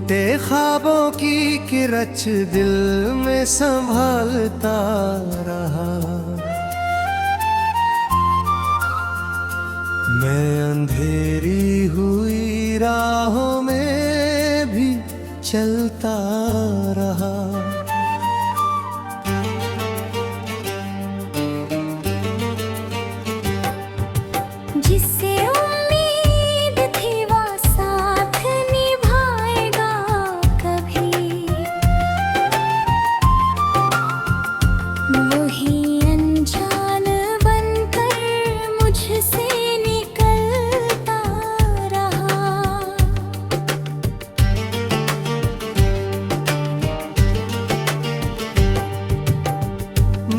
टूटे ख्वाबों की किरच दिल में संभालता रहा। मैं अंधेरी हुई राहों में भी चलता रहा। जिससे उम्मीद थी वो साथ निभाएगा कभी, वही अनजान बनकर मुझसे निकलता रहा।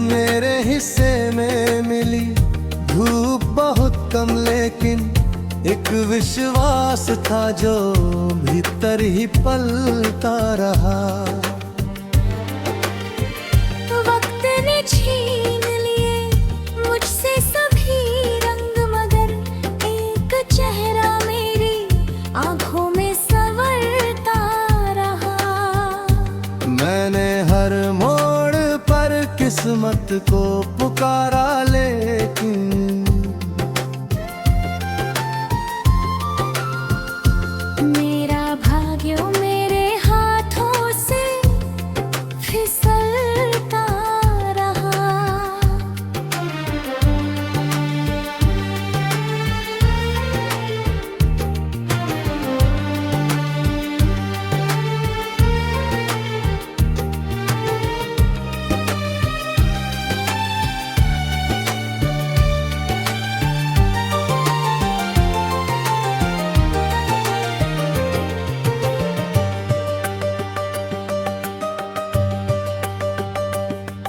मेरे हिस्से में मिली धूप बहुत कम, लेकिन एक विश्वास था जो भीतर ही पलता रहा। वक्त ने छीन लिए मुझसे सभी रंग, मगर एक चेहरा मेरी आंखों में संवरता रहा। मैंने हर मोड़ पर किस्मत को पुकारा, लेकिन मेरा भाग्य मेरे हाथों से फिसलता रहा।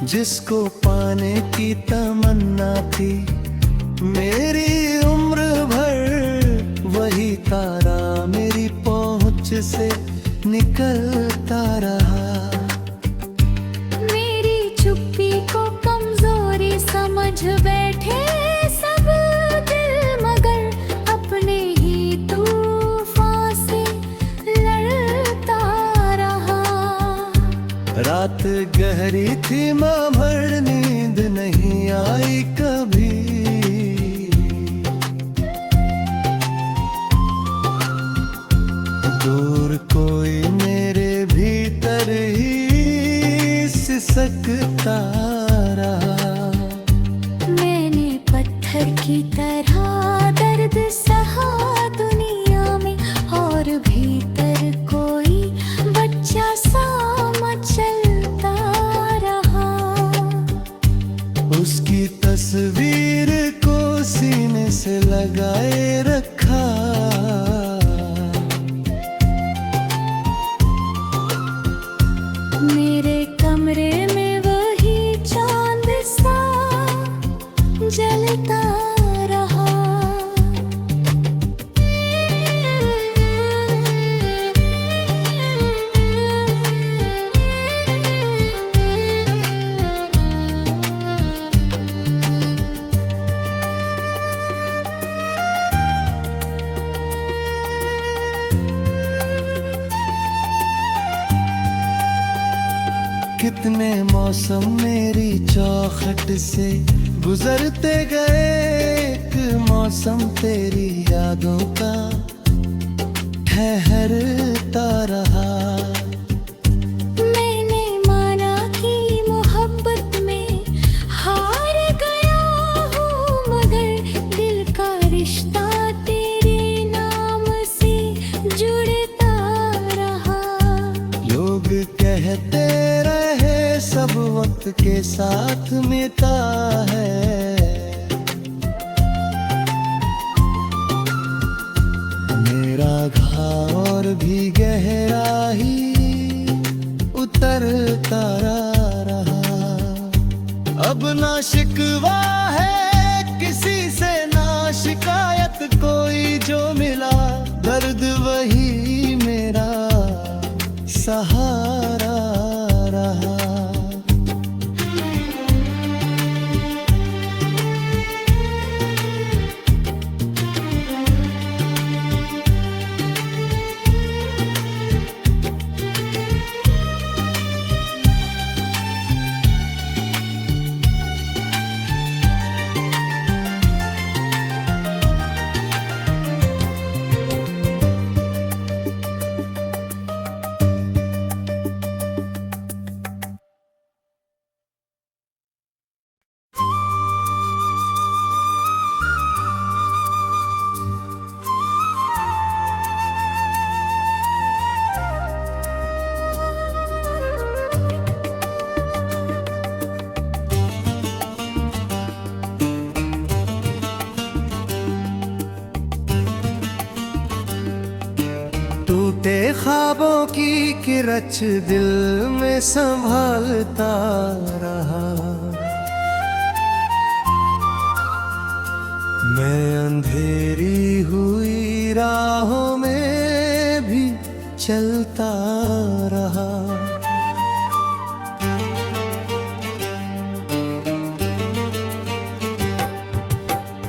जिसको पाने की तमन्ना थी मेरी उम्र भर, वही तारा मेरी पहुंच से निकलता रहा। मेरी चुप्पी को कमजोरी समझ बैठे सब दिल, मगर अपने ही तूफान से लड़ता रहा। रात गहरी थी मगर नींद नहीं आई कभी। दूर कोई मेरे भीतर ही सिसकता रहा। मैंने पत्थर की तरह दर्द सहा दुनिया में, और भीतर कोई बच्चा सा मचलता रहा। उसकी तस्वीर को सीने से लगाए रखा। मेरे कमरे में वही चांद सा जलता रहा। कितने मौसम मेरी चौखट से गुजरते गए, एक मौसम तेरी यादों का ठहरता रहा। मैंने माना कि मोहब्बत में हार गया हूँ, मगर दिल का रिश्ता तेरे नाम से जुड़ता रहा। लोग कहते रहे सब वक्त के साथ मिलता है, मेरा घाव और भी गहरा ही उतरता रहा। अब ना शिकवा है किसी से, ना शिकायत, कोई जो मिला दर्द वही मेरा सहारा रहा। ख्वाबों की किरच दिल में संभालता रहा। मैं अंधेरी हुई राहों में भी चलता रहा।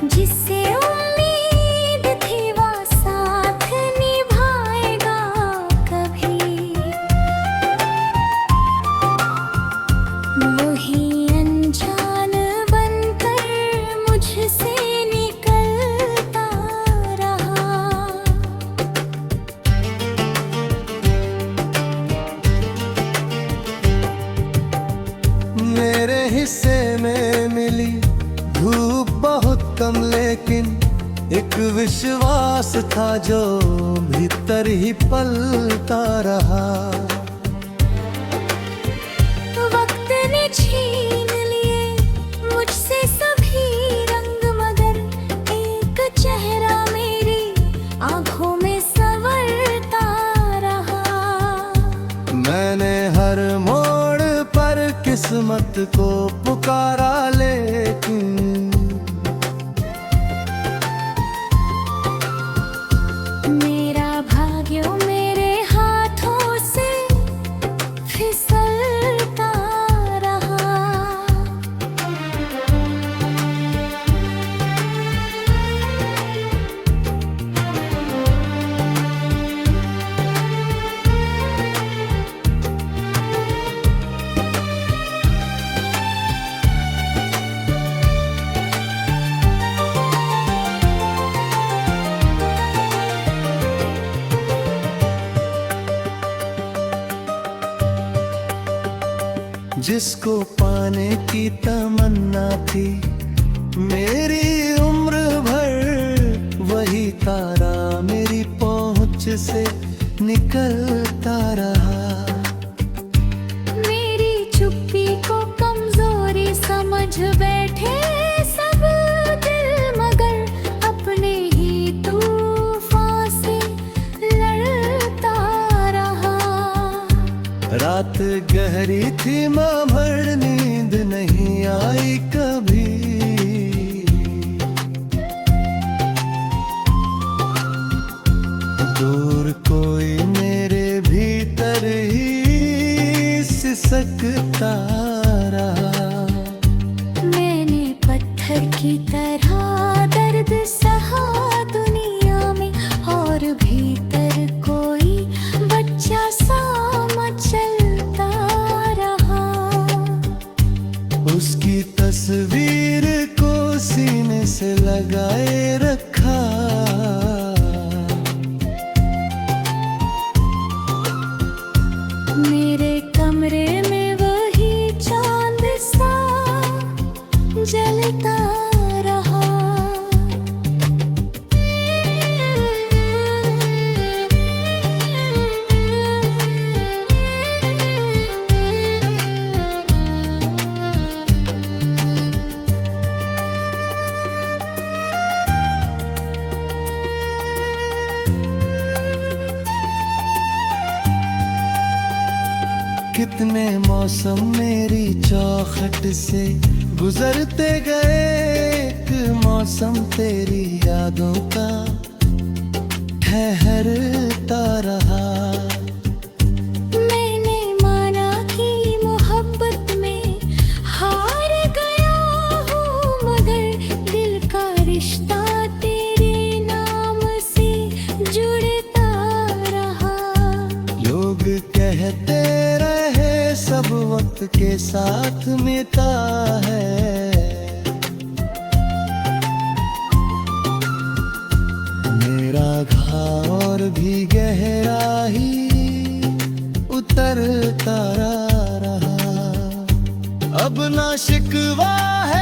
जिससे उम्मीद थी वो साथ निभाएगा कभी, वही अनजान बनकर मुझसे निकलता रहा। मेरे हिस्से में मिली धूप बहुत कम, लेकिन एक विश्वास था जो भीतर ही पलता रहा। वक्त ने छीन लिए मुझसे सभी रंग, मगर एक चेहरा मेरी आंखों में संवरता रहा। मैंने हर मोड़ पर किस्मत को पुकारा, लेकिन मेरा भाग्य मेरे हाथों से फिसलता रहा। जिसको पाने की तमन्ना थी मेरी उम्र भर, वही तारा मेरी पहुंच से निकलता रहा। मेरी चुप्पी को कमजोरी समझ बैठे सब दिल, मगर अपने ही तूफान से लड़ता रहा। रात गहरी थी माँ भर, नींद नहीं आई कभी। दूर कोई मेरे भीतर ही सिसकता रहा। मैंने पत्थर की तरह दर्द सहा दुनिया में, और भीतर कोई बच्चा सा मचलता रहा। उसकी तस्वीर को सीने से लगाए रखा। मेरे कमरे में वही चांद सा जलता रहा। कितने मौसम मेरी चौखट से गुजरते गए, एक मौसम तेरी यादों का ठहरता रहा। मैंने माना कि मोहब्बत में हार गया हूँ, मगर दिल का रिश्ता तेरे नाम से जुड़ता रहा। लोग कहते रहे सब वक्त के साथ मिलता है, मेरा घाव और भी गहरा ही उतरता रहा। अब ना शिकवा है